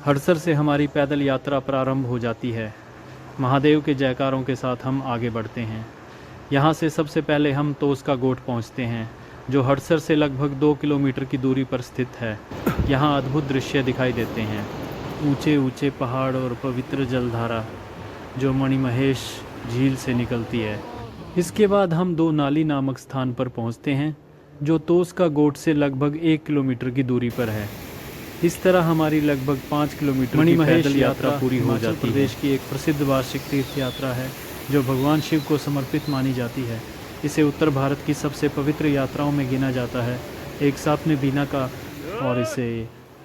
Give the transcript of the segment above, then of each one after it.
हड़सर से हमारी पैदल यात्रा प्रारंभ हो जाती है। महादेव के जयकारों के साथ हम आगे बढ़ते हैं। यहाँ से सबसे पहले हम तोस का गोट पहुँचते हैं, जो हड़सर से लगभग 2 किलोमीटर की दूरी पर स्थित है। यहाँ अद्भुत दृश्य दिखाई देते हैं, ऊंचे ऊंचे पहाड़ और पवित्र जलधारा जो मणिमहेश झील से निकलती है। इसके बाद हम दो नाली नामक स्थान पर पहुँचते हैं, जो तोस का गोट से लगभग 1 किलोमीटर की दूरी पर है। इस तरह हमारी लगभग 5 किलोमीटर की पैदल यात्रा पूरी हो जाती है। प्रदेश की एक प्रसिद्ध वार्षिक तीर्थ यात्रा है, जो भगवान शिव को समर्पित मानी जाती है। इसे उत्तर भारत की सबसे पवित्र यात्राओं में गिना जाता है, एक साथ में बीना का, और इसे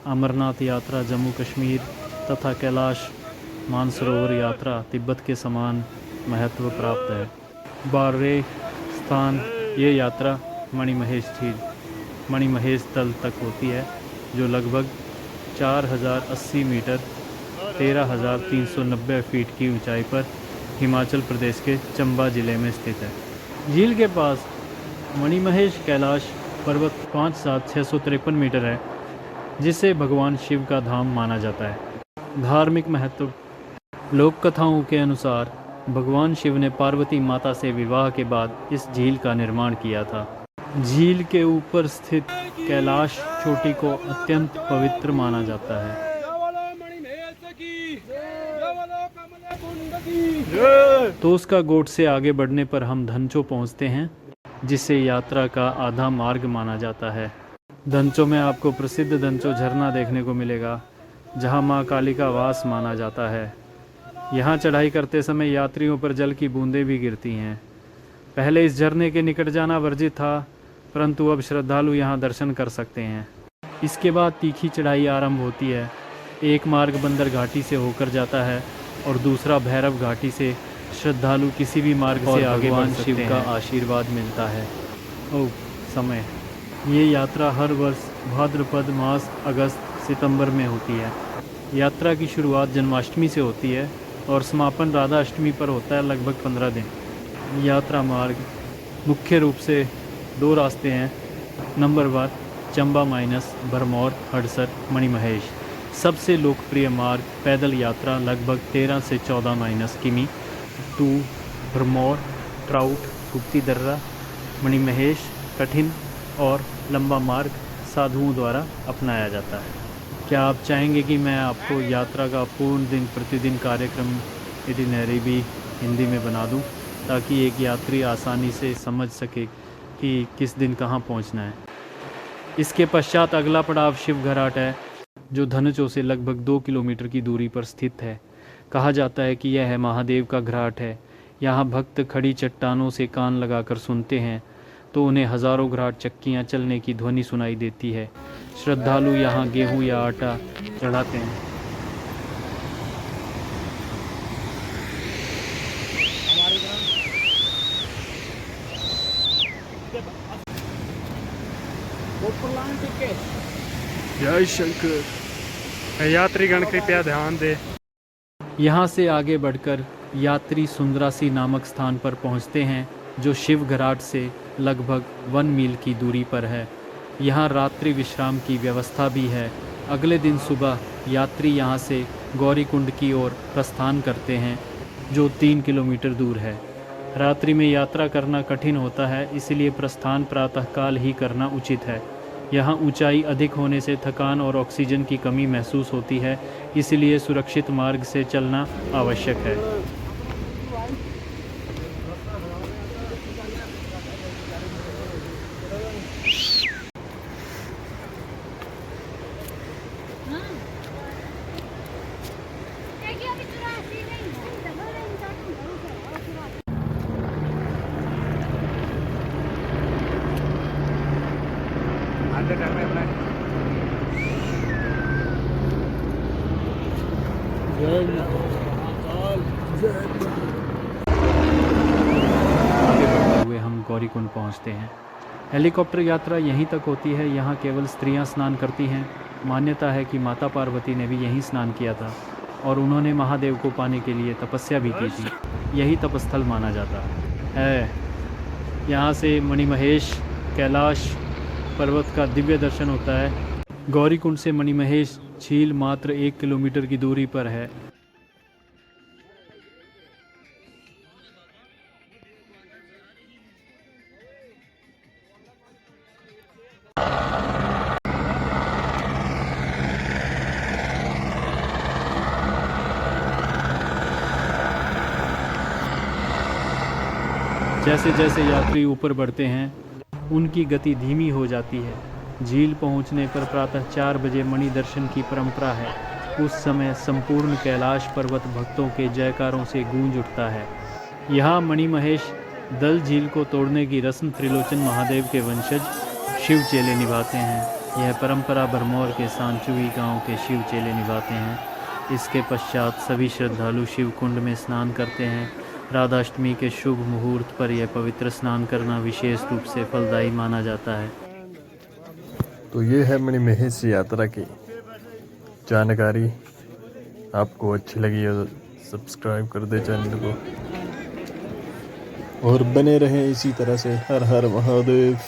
अमरनाथ यात्रा जम्मू कश्मीर तथा कैलाश मानसरोवर यात्रा तिब्बत के समान महत्व प्राप्त है। 12वें स्थान ये यात्रा मणिमहेश झील मणिमहेश तल तक होती है, जो लगभग 4080 मीटर 13,390 फीट की ऊंचाई पर हिमाचल प्रदेश के चंबा जिले में स्थित है। झील के पास मणिमहेश कैलाश पर्वत 5,653 मीटर है, जिसे भगवान शिव का धाम माना जाता है। धार्मिक महत्व। लोक कथाओं के अनुसार भगवान शिव ने पार्वती माता से विवाह के बाद इस झील का निर्माण किया था। झील के ऊपर स्थित कैलाश चोटी को अत्यंत पवित्र माना जाता है। तोस का गोट से आगे बढ़ने पर हम धनचो पहुंचते हैं, जिसे यात्रा का आधा मार्ग माना जाता है। धनचो में आपको प्रसिद्ध धनचो झरना देखने को मिलेगा, जहां मां काली का वास माना जाता है। यहां चढ़ाई करते समय यात्रियों पर जल की बूंदें भी गिरती हैं। पहले इस झरने के निकट जाना वर्जित था, परंतु अब श्रद्धालु यहाँ दर्शन कर सकते हैं। इसके बाद तीखी चढ़ाई आरंभ होती है। एक मार्ग बंदर घाटी से होकर जाता है और दूसरा भैरव घाटी से। श्रद्धालु किसी भी मार्ग से आगे बढ़ सकते हैं। शिव का आशीर्वाद मिलता है। समय। ये यात्रा हर वर्ष भाद्रपद मास अगस्त सितंबर में होती है। यात्रा की शुरुआत जन्माष्टमी से होती है और समापन राधा अष्टमी पर होता है, लगभग 15 दिन। यात्रा मार्ग मुख्य रूप से 2 रास्ते हैं। Number 1 Chamba minus Bharmour Hadsar Manimahesh. सबसे लोकप्रिय मार्ग पैदल यात्रा लगभग 13 से 14 माइनस किमी टू भरमौर ट्राउट गुप्ती दर्रा मणिमहेश कठिन और लंबा मार्ग साधुओं द्वारा अपनाया जाता है। क्या आप चाहेंगे कि मैं आपको यात्रा का पूर्ण दिन प्रतिदिन कार्यक्रम इटिनरी भी हिंदी में बना दूं, ताकि एक यात्री आसानी से समझ सके कि किस दिन कहां पहुंचना है। इसके पश्चात अगला पड़ाव शिव घराट है, जो धनचो से लगभग 2 किलोमीटर की दूरी पर स्थित है। कहा जाता है कि यह महादेव का घराट है। यहाँ भक्त खड़ी चट्टानों से कान लगाकर सुनते हैं तो उन्हें हजारों घराट चक्कियाँ चलने की ध्वनि सुनाई देती है। श्रद्धालु यहाँ गेहूँ या आटा चढ़ाते हैं। जय शंकर। यात्रीगण कृपया ध्यान दें। यहाँ से आगे बढ़कर यात्री सुंदरासी नामक स्थान पर पहुँचते हैं, जो शिव घराट से लगभग 1 मील की दूरी पर है। यहाँ रात्रि विश्राम की व्यवस्था भी है। अगले दिन सुबह यात्री यहाँ से गौरीकुंड की ओर प्रस्थान करते हैं, जो 3 किलोमीटर दूर है। रात्रि में यात्रा करना कठिन होता है, इसलिए प्रस्थान प्रातःकाल ही करना उचित है। यहाँ ऊंचाई अधिक होने से थकान और ऑक्सीजन की कमी महसूस होती है, इसलिए सुरक्षित मार्ग से चलना आवश्यक है। आगे बढ़ते हुए हम गौरीकुंड पहुंचते हैं। हेलीकॉप्टर यात्रा यहीं तक होती है। यहाँ केवल स्त्रियां स्नान करती हैं। मान्यता है कि माता पार्वती ने भी यहीं स्नान किया था और उन्होंने महादेव को पाने के लिए तपस्या भी की थी। यही तपस्थल माना जाता है। यहाँ से मणिमहेश कैलाश पर्वत का दिव्य दर्शन होता है। गौरीकुंड से मणिमहेश झील मात्र 1 किलोमीटर की दूरी पर है। जैसे जैसे यात्री ऊपर बढ़ते हैं उनकी गति धीमी हो जाती है। झील पहुंचने पर प्रातः 4 बजे मणि दर्शन की परंपरा है। उस समय संपूर्ण कैलाश पर्वत भक्तों के जयकारों से गूंज उठता है। यहाँ मणिमहेश दल झील को तोड़ने की रस्म त्रिलोचन महादेव के वंशज शिव चेले निभाते हैं। यह परंपरा भरमौर के सांचुई गांव के शिव चेले निभाते हैं। इसके पश्चात सभी श्रद्धालु शिव कुंड में स्नान करते हैं। राधाष्टमी के शुभ मुहूर्त पर यह पवित्र स्नान करना विशेष रूप से फलदायी माना जाता है। तो ये है मणिमहेश यात्रा की जानकारी। आपको अच्छी लगी हो तो सब्सक्राइब कर दे चैनल को और बने रहें इसी तरह से। हर हर महादेव।